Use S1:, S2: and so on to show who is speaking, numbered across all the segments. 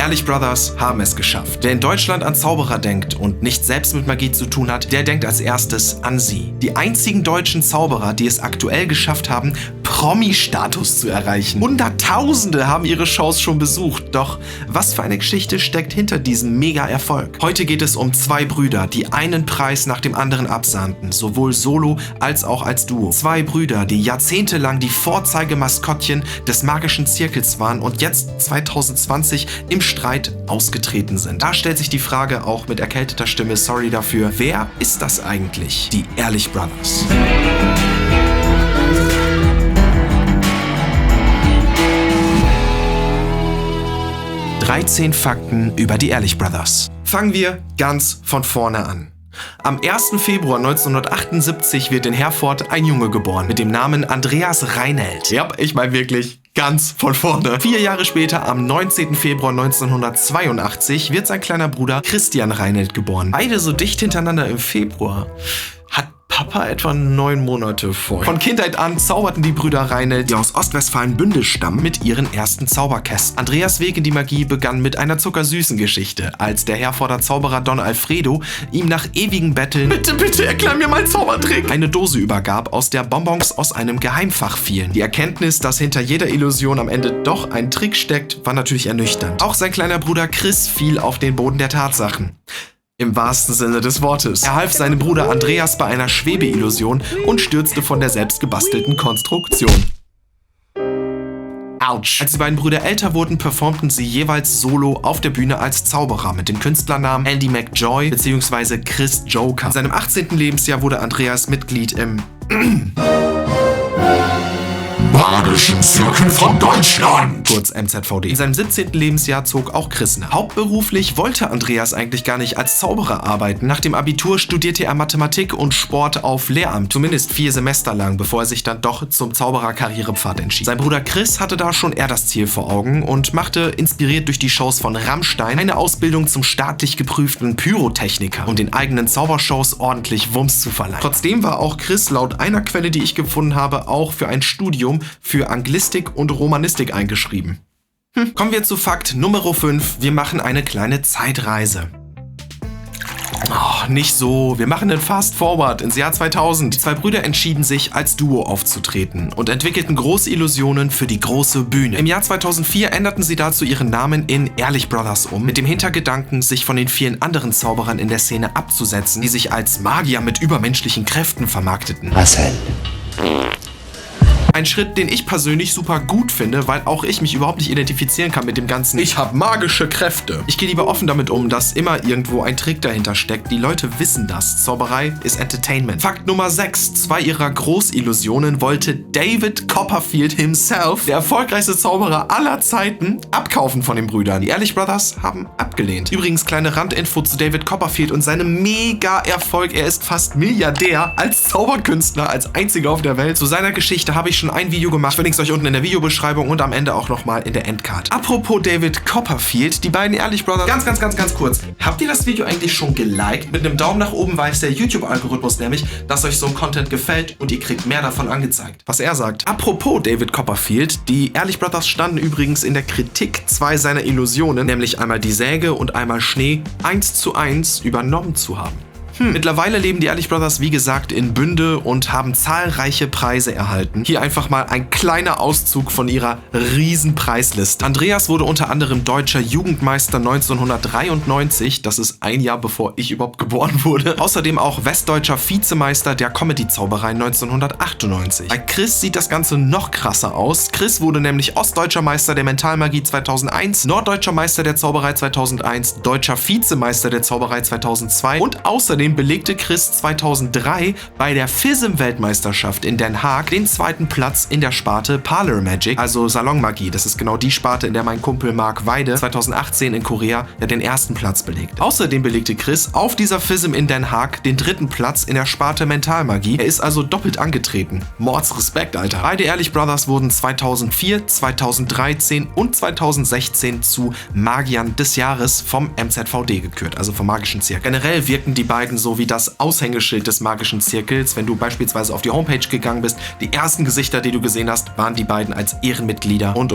S1: Ehrlich Brothers haben es geschafft. Wer in Deutschland an Zauberer denkt und nicht selbst mit Magie zu tun hat, der denkt als erstes an sie. Die einzigen deutschen Zauberer, die es aktuell geschafft haben, Promi-Status zu erreichen. Hunderttausende haben ihre Shows schon besucht. Doch was für eine Geschichte steckt hinter diesem Mega-Erfolg? Heute geht es um zwei Brüder, die einen Preis nach dem anderen absahnten, sowohl solo als auch als Duo. Zwei Brüder, die jahrzehntelang die Vorzeigemaskottchen des magischen Zirkels waren und jetzt 2020 im Streit ausgetreten sind. Da stellt sich die Frage, auch mit erkälteter Stimme, sorry dafür, wer ist das eigentlich? Die Ehrlich Brothers. (13 Fakten über die Ehrlich Brothers). Fangen wir ganz von vorne an. Am 1. Februar 1978 wird in Herford ein Junge geboren mit dem Namen Andreas Reinelt. Ja, ich meine wirklich ganz von vorne. 4 Jahre später, am 19. Februar 1982, wird sein kleiner Bruder Christian Reinelt geboren. Beide so dicht hintereinander im Februar. Hat Papa etwa 9 Monate vorher. Von Kindheit an zauberten die Brüder Reinelt, die aus Ostwestfalen-Bünde stammen, mit ihren ersten Zauberkästen. Andreas Weg in die Magie begann mit einer zuckersüßen Geschichte, als der Herforder Zauberer Don Alfredo ihm nach ewigen Betteln Bitte, erklär mir meinen Zaubertrick, eine Dose übergab, aus der Bonbons aus einem Geheimfach fielen. Die Erkenntnis, dass hinter jeder Illusion am Ende doch ein Trick steckt, war natürlich ernüchternd. Auch sein kleiner Bruder Chris fiel auf den Boden der Tatsachen. Im wahrsten Sinne des Wortes. Er half seinem Bruder Andreas bei einer Schwebeillusion und stürzte von der selbst gebastelten Konstruktion. Autsch. Als die beiden Brüder älter wurden, performten sie jeweils solo auf der Bühne als Zauberer mit dem Künstlernamen Andy McJoy bzw. Chris Joker. In seinem 18. Lebensjahr wurde Andreas Mitglied im Magischen Zirkel von Deutschland, kurz MZVD. In seinem 17. Lebensjahr zog auch Chris nach. Hauptberuflich wollte Andreas eigentlich gar nicht als Zauberer arbeiten. Nach dem Abitur studierte er Mathematik und Sport auf Lehramt, zumindest 4 Semester lang, bevor er sich dann doch zum Zauberer-Karrierepfad entschied. Sein Bruder Chris hatte da schon eher das Ziel vor Augen und machte, inspiriert durch die Shows von Rammstein, eine Ausbildung zum staatlich geprüften Pyrotechniker, um den eigenen Zaubershows ordentlich Wumms zu verleihen. Trotzdem war auch Chris laut einer Quelle, die ich gefunden habe, auch für ein Studium für Anglistik und Romanistik eingeschrieben. Kommen wir zu Fakt Nummer 5. Wir machen eine kleine Zeitreise. Oh, nicht so. Wir machen einen Fast Forward ins Jahr 2000. Die zwei Brüder entschieden sich, als Duo aufzutreten und entwickelten große Illusionen für die große Bühne. Im Jahr 2004 änderten sie dazu ihren Namen in Ehrlich Brothers um, mit dem Hintergedanken, sich von den vielen anderen Zauberern in der Szene abzusetzen, die sich als Magier mit übermenschlichen Kräften vermarkteten. Marcel. Ein Schritt, den ich persönlich super gut finde, weil auch ich mich überhaupt nicht identifizieren kann mit dem ganzen Ich habe magische Kräfte. Ich gehe lieber offen damit um, dass immer irgendwo ein Trick dahinter steckt. Die Leute wissen das. Zauberei ist Entertainment. Fakt Nummer 6. 2 ihrer Großillusionen wollte David Copperfield himself, der erfolgreichste Zauberer aller Zeiten, abkaufen von den Brüdern. Die Ehrlich Brothers haben abgelehnt. Übrigens, kleine Randinfo zu David Copperfield und seinem Mega-Erfolg. Er ist fast Milliardär als Zauberkünstler, als einziger auf der Welt. Zu seiner Geschichte habe ich schon ein Video gemacht, verlinke es euch unten in der Videobeschreibung und am Ende auch nochmal in der Endcard. Apropos David Copperfield, die beiden Ehrlich Brothers, ganz kurz. Habt ihr das Video eigentlich schon geliked? Mit einem Daumen nach oben weiß der YouTube-Algorithmus nämlich, dass euch so ein Content gefällt und ihr kriegt mehr davon angezeigt. Was er sagt. Apropos David Copperfield, die Ehrlich Brothers standen übrigens in der Kritik 2 seiner Illusionen, nämlich einmal die Säge und einmal Schnee, 1:1 übernommen zu haben. Mittlerweile leben die Ehrlich Brothers, wie gesagt, in Bünde und haben zahlreiche Preise erhalten. Hier einfach mal ein kleiner Auszug von ihrer riesen Preisliste. Andreas wurde unter anderem deutscher Jugendmeister 1993, das ist ein Jahr bevor ich überhaupt geboren wurde. Außerdem auch westdeutscher Vizemeister der Comedy-Zauberei 1998. Bei Chris sieht das Ganze noch krasser aus. Chris wurde nämlich ostdeutscher Meister der Mentalmagie 2001, norddeutscher Meister der Zauberei 2001, deutscher Vizemeister der Zauberei 2002 und außerdem belegte Chris 2003 bei der FISM-Weltmeisterschaft in Den Haag den 2. Platz in der Sparte Parlor Magic, also Salonmagie. Das ist genau die Sparte, in der mein Kumpel Mark Weide 2018 in Korea den 1. Platz belegt. Außerdem belegte Chris auf dieser FISM in Den Haag den 3. Platz in der Sparte Mentalmagie. Er ist also doppelt angetreten. Mordsrespekt, Alter. Beide Ehrlich Brothers wurden 2004, 2013 und 2016 zu Magiern des Jahres vom MZVD gekürt, also vom Magischen Zirkel. Generell wirkten die beiden beiden so wie das Aushängeschild des magischen Zirkels. Wenn du beispielsweise auf die Homepage gegangen bist, die ersten Gesichter, die du gesehen hast, waren die beiden als Ehrenmitglieder und.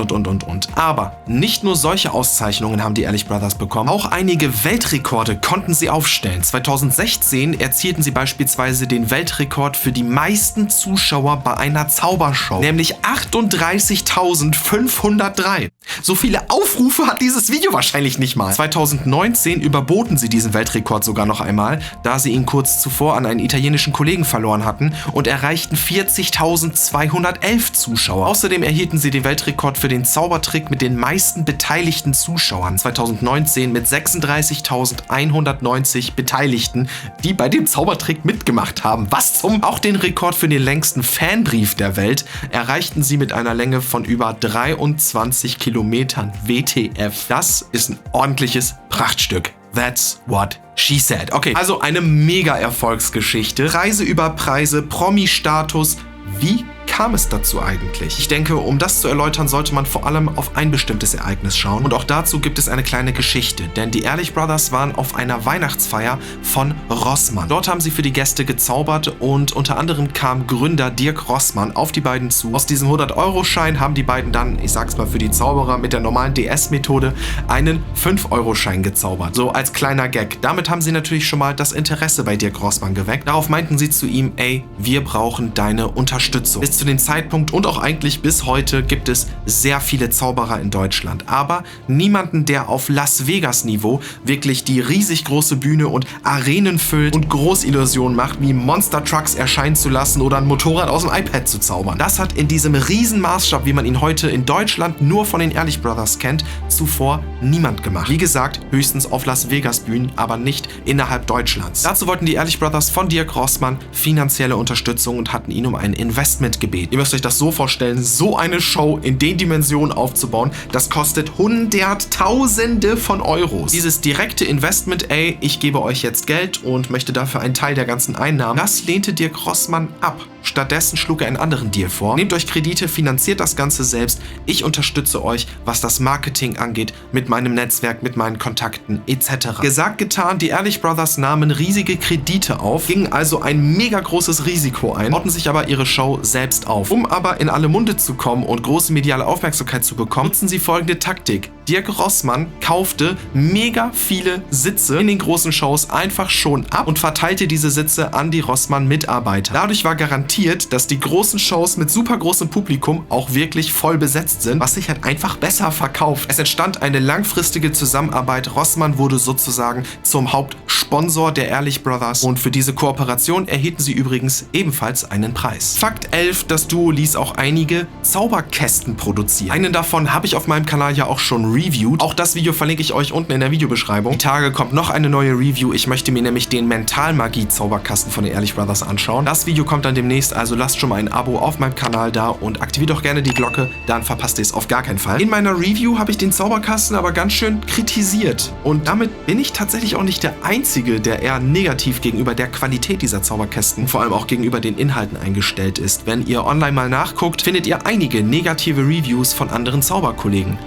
S1: Aber nicht nur solche Auszeichnungen haben die Ehrlich Brothers bekommen, auch einige Weltrekorde konnten sie aufstellen. 2016 erzielten sie beispielsweise den Weltrekord für die meisten Zuschauer bei einer Zaubershow, nämlich 38.503. So viele Aufrufe hat dieses Video wahrscheinlich nicht mal. 2019 überboten sie diesen Weltrekord sogar noch einmal, da sie ihn kurz zuvor an einen italienischen Kollegen verloren hatten und erreichten 40.211 Zuschauer. Außerdem erhielten sie den Weltrekord für den Zaubertrick mit den meisten beteiligten Zuschauern. 2019 mit 36.190 Beteiligten, die bei dem Zaubertrick mitgemacht haben. Was zum? Auch den Rekord für den längsten Fanbrief der Welt erreichten sie mit einer Länge von über 23 Kilometern. WTF. Das ist ein ordentliches Prachtstück. That's what she said. Okay, also eine Mega-Erfolgsgeschichte. Preise über Preise, Promi-Status. Wie kam es dazu eigentlich? Ich denke, um das zu erläutern, sollte man vor allem auf ein bestimmtes Ereignis schauen. Und auch dazu gibt es eine kleine Geschichte. Denn die Ehrlich Brothers waren auf einer Weihnachtsfeier von Rossmann. Dort haben sie für die Gäste gezaubert und unter anderem kam Gründer Dirk Rossmann auf die beiden zu. Aus diesem 100-Euro-Schein haben die beiden dann, ich sag's mal für die Zauberer, mit der normalen DS-Methode einen 5-Euro-Schein gezaubert. So als kleiner Gag. Damit haben sie natürlich schon mal das Interesse bei Dirk Rossmann geweckt. Darauf meinten sie zu ihm, ey, wir brauchen deine Unterstützung. Bis zu dem Zeitpunkt und auch eigentlich bis heute gibt es sehr viele Zauberer in Deutschland, aber niemanden, der auf Las Vegas Niveau wirklich die riesig große Bühne und Arenen füllt und Großillusionen macht, wie Monster Trucks erscheinen zu lassen oder ein Motorrad aus dem iPad zu zaubern. Das hat in diesem riesen Maßstab, wie man ihn heute in Deutschland nur von den Ehrlich Brothers kennt, zuvor niemand gemacht. Wie gesagt, höchstens auf Las Vegas Bühnen, aber nicht innerhalb Deutschlands. Dazu wollten die Ehrlich Brothers von Dirk Rossmann finanzielle Unterstützung und hatten ihn um ein Investment gebeten. Ihr müsst euch das so vorstellen, so eine Show in den Dimensionen aufzubauen, das kostet Hunderttausende von Euros. Dieses direkte Investment, ey, ich gebe euch jetzt Geld und möchte dafür einen Teil der ganzen Einnahmen, das lehnte Dirk Rossmann ab. Stattdessen schlug er einen anderen Deal vor. Nehmt euch Kredite, finanziert das Ganze selbst. Ich unterstütze euch, was das Marketing angeht, mit meinem Netzwerk, mit meinen Kontakten etc. Gesagt, getan, die Ehrlich Brothers nahmen riesige Kredite auf, gingen also ein mega großes Risiko ein, bauten sich aber ihre Show selbst auf. Um aber in alle Munde zu kommen und große mediale Aufmerksamkeit zu bekommen, nutzen sie folgende Taktik. Dirk Rossmann kaufte mega viele Sitze in den großen Shows einfach schon ab und verteilte diese Sitze an die Rossmann-Mitarbeiter. Dadurch war garantiert, dass die großen Shows mit super großem Publikum auch wirklich voll besetzt sind, was sich halt einfach besser verkauft. Es entstand eine langfristige Zusammenarbeit. Rossmann wurde sozusagen zum Hauptsponsor der Ehrlich Brothers und für diese Kooperation erhielten sie übrigens ebenfalls einen Preis. Fakt 11, das Duo ließ auch einige Zauberkästen produzieren. Einen davon habe ich auf meinem Kanal ja auch schon reviewed. Auch das Video verlinke ich euch unten in der Videobeschreibung. Die Tage kommt noch eine neue Review. Ich möchte mir nämlich den Mentalmagie-Zauberkasten von den Ehrlich Brothers anschauen. Das Video kommt dann demnächst, also lasst schon mal ein Abo auf meinem Kanal da und aktiviert doch gerne die Glocke, dann verpasst ihr es auf gar keinen Fall. In meiner Review habe ich den Zauberkasten aber ganz schön kritisiert und damit bin ich tatsächlich auch nicht der Einzige, der eher negativ gegenüber der Qualität dieser Zauberkästen, vor allem auch gegenüber den Inhalten eingestellt ist. Wenn ihr online mal nachguckt, findet ihr einige negative Reviews von anderen Zauberkollegen.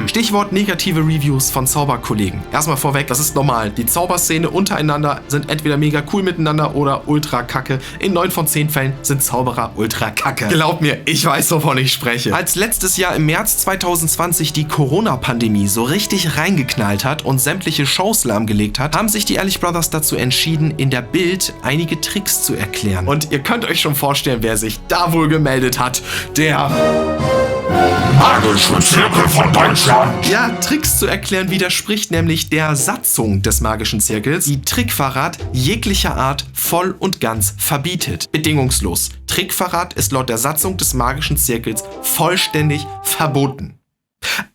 S1: Stichwort negative Reviews von Zauberkollegen. Erstmal vorweg, das ist normal. Die Zauberszene untereinander sind entweder mega cool miteinander oder ultra kacke. In 9 von 10 Fällen sind Zauberer ultra kacke. Glaubt mir, ich weiß, wovon ich spreche. Als letztes Jahr im März 2020 die Corona-Pandemie so richtig reingeknallt hat und sämtliche Shows lahmgelegt hat, haben sich die Ehrlich Brothers dazu entschieden, in der Bild einige Tricks zu erklären. Und ihr könnt euch schon vorstellen, wer sich da wohl gemeldet hat. Der magische Zirkel von Deutschland. Ja, Tricks zu erklären widerspricht nämlich der Satzung des magischen Zirkels, die Trickverrat jeglicher Art voll und ganz verbietet. Bedingungslos. Trickverrat ist laut der Satzung des magischen Zirkels vollständig verboten.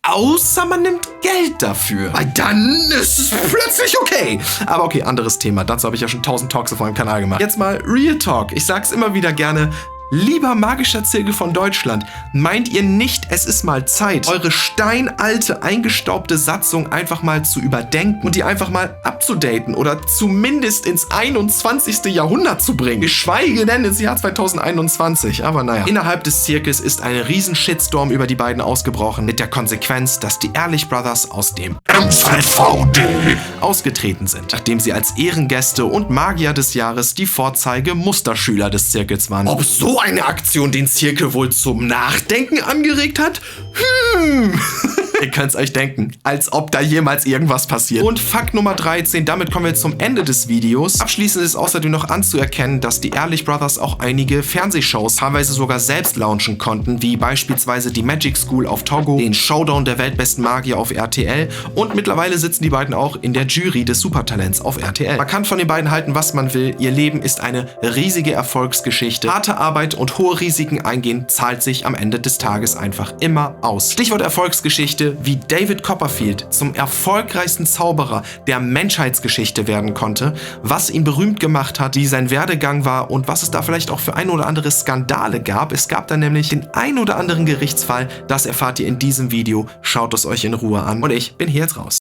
S1: Außer man nimmt Geld dafür. Weil dann ist es plötzlich okay. Aber okay, anderes Thema. Dazu habe ich ja schon 1000 Talks auf meinem Kanal gemacht. Jetzt mal Real Talk. Ich sag's immer wieder gerne. Lieber magischer Zirkel von Deutschland, meint ihr nicht, es ist mal Zeit, eure steinalte, eingestaubte Satzung einfach mal zu überdenken und die einfach mal abzudaten oder zumindest ins 21. Jahrhundert zu bringen? Geschweige denn ins Jahr 2021. Aber naja. Innerhalb des Zirkels ist ein riesen Shitstorm über die beiden ausgebrochen, mit der Konsequenz, dass die Ehrlich Brothers aus dem MVD ausgetreten sind, nachdem sie als Ehrengäste und Magier des Jahres die Vorzeige-Musterschüler des Zirkels waren. Ob so eine Aktion den Zirkel wohl zum Nachdenken angeregt hat? Ihr könnt's euch denken, als ob da jemals irgendwas passiert. Und Fakt Nummer 13, damit kommen wir zum Ende des Videos. Abschließend ist außerdem noch anzuerkennen, dass die Ehrlich Brothers auch einige Fernsehshows teilweise sogar selbst launchen konnten, wie beispielsweise die Magic School auf Togo, den Showdown der weltbesten Magier auf RTL und mittlerweile sitzen die beiden auch in der Jury des Supertalents auf RTL. Man kann von den beiden halten, was man will. Ihr Leben ist eine riesige Erfolgsgeschichte. Harte Arbeit und hohe Risiken eingehen zahlt sich am Ende des Tages einfach immer aus. Stichwort Erfolgsgeschichte, wie David Copperfield zum erfolgreichsten Zauberer der Menschheitsgeschichte werden konnte, was ihn berühmt gemacht hat, wie sein Werdegang war und was es da vielleicht auch für ein oder andere Skandale gab. Es gab da nämlich den ein oder anderen Gerichtsfall, das erfahrt ihr in diesem Video. Schaut es euch in Ruhe an und ich bin hier jetzt raus.